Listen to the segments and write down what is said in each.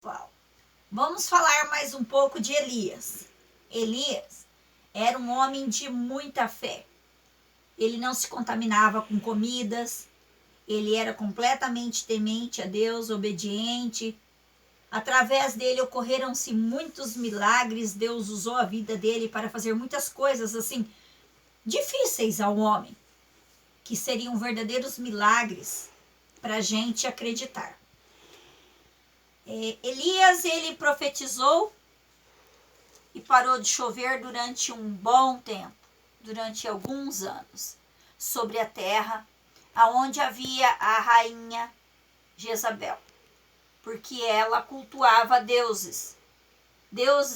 Pessoal, vamos falar mais um pouco de Elias. Elias era um homem de muita fé. Ele não se contaminava com comidas, ele era completamente temente a Deus, obediente. Através dele ocorreram-se muitos milagres, Deus usou a vida dele para fazer muitas coisas assim difíceis ao homem, que seriam verdadeiros milagres para a gente acreditar. Elias, ele profetizou e parou de chover durante um bom tempo, durante alguns anos, sobre a terra, aonde havia a rainha Jezabel, porque ela cultuava deuses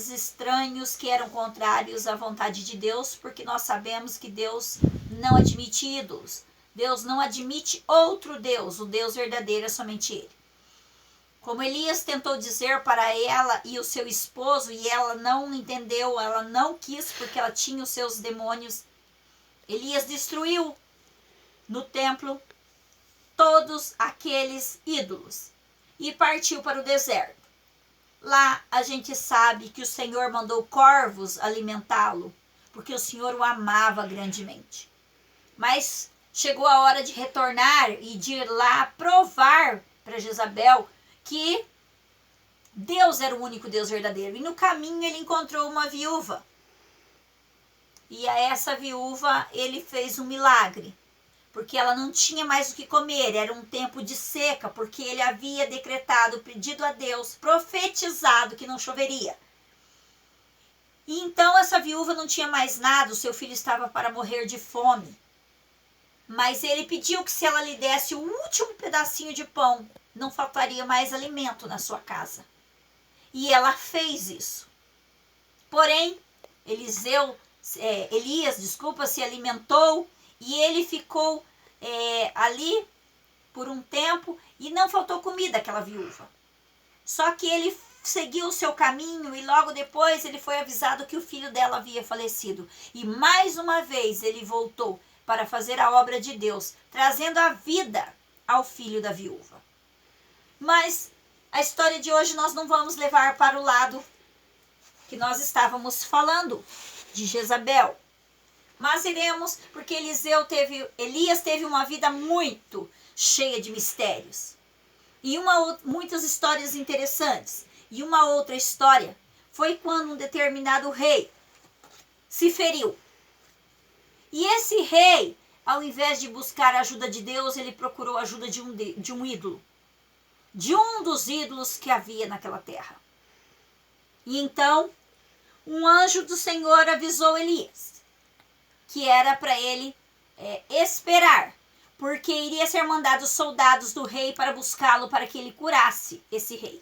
estranhos que eram contrários à vontade de Deus, porque nós sabemos que Deus não admite ídolos, Deus não admite outro Deus, o Deus verdadeiro é somente Ele. Como Elias tentou dizer para ela e o seu esposo, e ela não entendeu, ela não quis, porque ela tinha os seus demônios, Elias destruiu no templo todos aqueles ídolos e partiu para o deserto. Lá a gente sabe que o Senhor mandou corvos alimentá-lo, porque o Senhor o amava grandemente. Mas chegou a hora de retornar e de ir lá provar para Jezabel que Deus era o único Deus verdadeiro. E no caminho ele encontrou uma viúva. E a essa viúva ele fez um milagre, porque ela não tinha mais o que comer, era um tempo de seca, porque ele havia decretado, pedido a Deus, profetizado que não choveria. E então essa viúva não tinha mais nada, o seu filho estava para morrer de fome. Mas ele pediu que se ela lhe desse o último pedacinho de pão, não faltaria mais alimento na sua casa. E ela fez isso. Porém, Elias, se alimentou e ele ficou ali por um tempo e não faltou comida àquela viúva. Só que ele seguiu o seu caminho e logo depois ele foi avisado que o filho dela havia falecido. E mais uma vez ele voltou para fazer a obra de Deus, trazendo a vida ao filho da viúva. Mas a história de hoje nós não vamos levar para o lado que nós estávamos falando, de Jezabel. Mas iremos, porque Elias teve uma vida muito cheia de mistérios. E muitas histórias interessantes. E uma outra história foi quando um determinado rei se feriu. E esse rei, ao invés de buscar a ajuda de Deus, ele procurou a ajuda de um ídolo. De um dos ídolos que havia naquela terra. E então, um anjo do Senhor avisou Elias que era para ele esperar, porque iria ser mandado soldados do rei para buscá-lo para que ele curasse esse rei.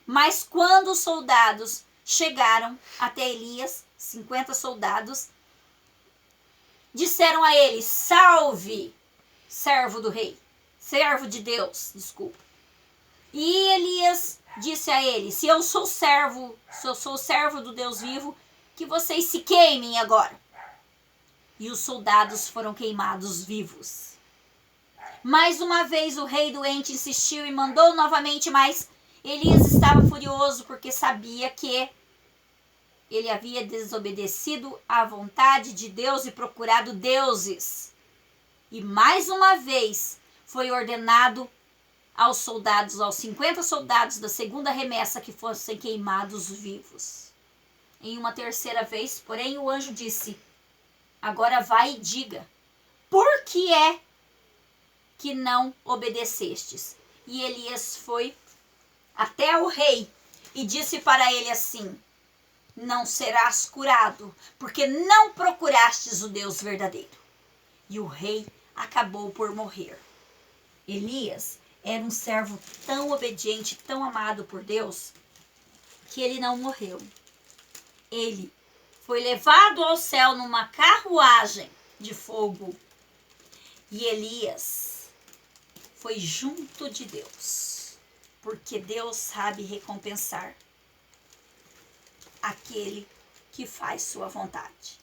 Mas quando os soldados chegaram até Elias, 50 soldados, disseram a ele: salve, servo do rei, servo de Deus, desculpa. E Elias disse a ele: se eu sou servo do Deus vivo, que vocês se queimem agora. E os soldados foram queimados vivos. Mais uma vez o rei doente insistiu e mandou novamente, mas Elias estava furioso porque sabia que ele havia desobedecido à vontade de Deus e procurado deuses. E mais uma vez foi ordenado aos 50 soldados da segunda remessa, que fossem queimados vivos. Em uma terceira vez, porém, o anjo disse: agora vai e diga, por que é que não obedecestes? E Elias foi até o rei e disse para ele assim: não serás curado, porque não procurastes o Deus verdadeiro. E o rei acabou por morrer. Elias era um servo tão obediente, tão amado por Deus, que ele não morreu. Ele foi levado ao céu numa carruagem de fogo. E Elias foi junto de Deus, porque Deus sabe recompensar aquele que faz sua vontade.